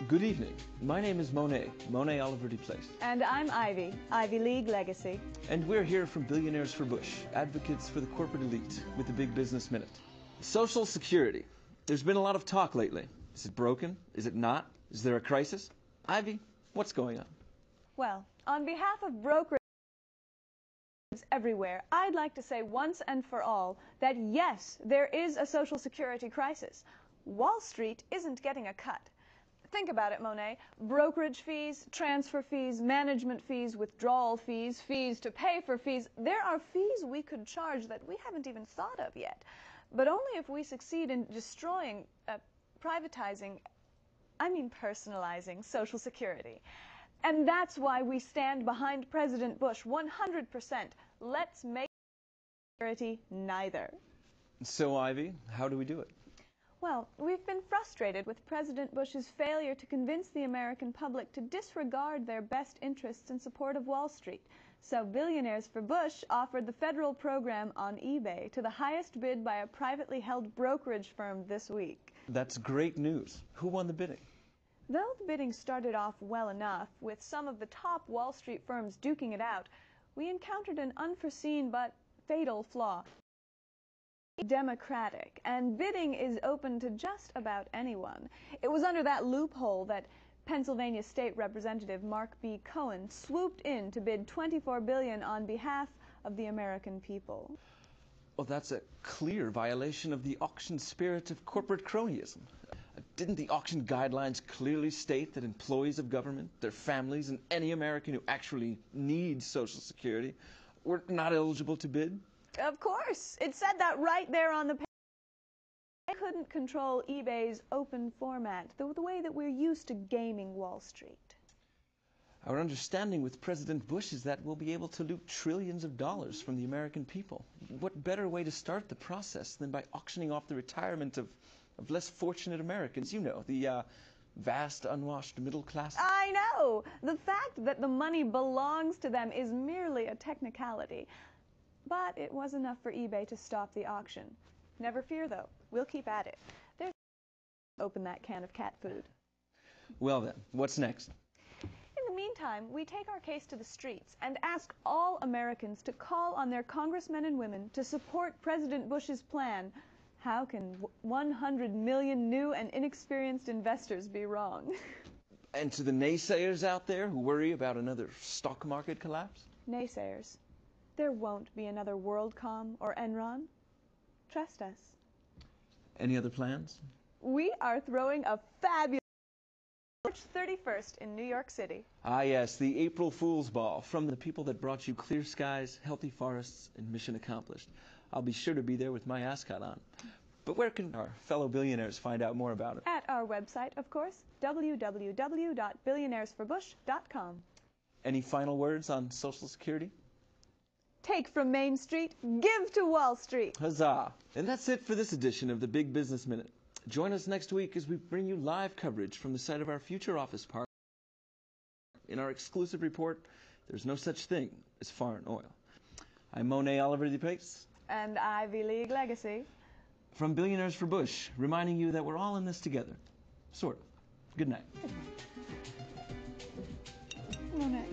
Good evening. My name is Monet, Monet Oliver DePlace. And I'm Ivy, Ivy League Legacy. And we're here from Billionaires for Bush, advocates for the corporate elite with the Big Business Minute. Social Security. There's been a lot of talk lately. Is it broken? Is it not? Is there a crisis? Ivy, what's going on? Well, on behalf of brokers everywhere, I'd like to say once and for all that yes, there is a Social Security crisis. Wall Street isn't getting a cut. Think about it, Monet. Brokerage fees, transfer fees, management fees, withdrawal fees, fees to pay for fees. There are fees we could charge that we haven't even thought of yet. But only if we succeed in destroying, privatizing, personalizing Social Security. And that's why we stand behind President Bush 100%. Let's make security neither. So, Ivy, how do we do it? Well, we've been frustrated with President Bush's failure to convince the American public to disregard their best interests in support of Wall Street. So Billionaires for Bush offered the federal program on eBay to the highest bid by a privately held brokerage firm this week. That's great news. Who won the bidding? Though the bidding started off well enough, with some of the top Wall Street firms duking it out, we encountered an unforeseen but fatal flaw. Democratic, and bidding is open to just about anyone. It was under that loophole that Pennsylvania State Representative Mark B. Cohen swooped in to bid $24 billion on behalf of the American people. Well, that's a clear violation of the auction spirit of corporate cronyism. Didn't the auction guidelines clearly state that employees of government, their families, and any American who actually needs Social Security were not eligible to bid? Of course. It said that right there on the page. I couldn't control eBay's open format, the way that we're used to gaming Wall Street. Our understanding with President Bush is that we'll be able to loot trillions of dollars from the American people. What better way to start the process than by auctioning off the retirement of less fortunate Americans? You know, the vast, unwashed middle class. I know! The fact that the money belongs to them is merely a technicality. But it was enough for eBay to stop the auction. Never fear, though. We'll keep at it. There's open that can of cat food. Well then, what's next? In the meantime, we take our case to the streets and ask all Americans to call on their congressmen and women to support President Bush's plan. How can 100 million new and inexperienced investors be wrong? And to the naysayers out there who worry about another stock market collapse? Naysayers. There won't be another WorldCom or Enron. Trust us. Any other plans? We are throwing a fabulous March 31st in New York City. Ah yes, the April Fool's Ball, from the people that brought you clear skies, healthy forests, and mission accomplished. I'll be sure to be there with my ascot on. But where can our fellow billionaires find out more about it? At our website, of course, www.billionairesforbush.com. Any final words on Social Security? Take from Main Street, give to Wall Street. Huzzah! And that's it for this edition of the Big Business Minute. Join us next week as we bring you live coverage from the site of our future office park. In our exclusive report, there's no such thing as foreign oil. I'm Monet Oliver DePlace. And Ivy League Legacy. From Billionaires for Bush, reminding you that we're all in this together. Sort of. Good night. Monet.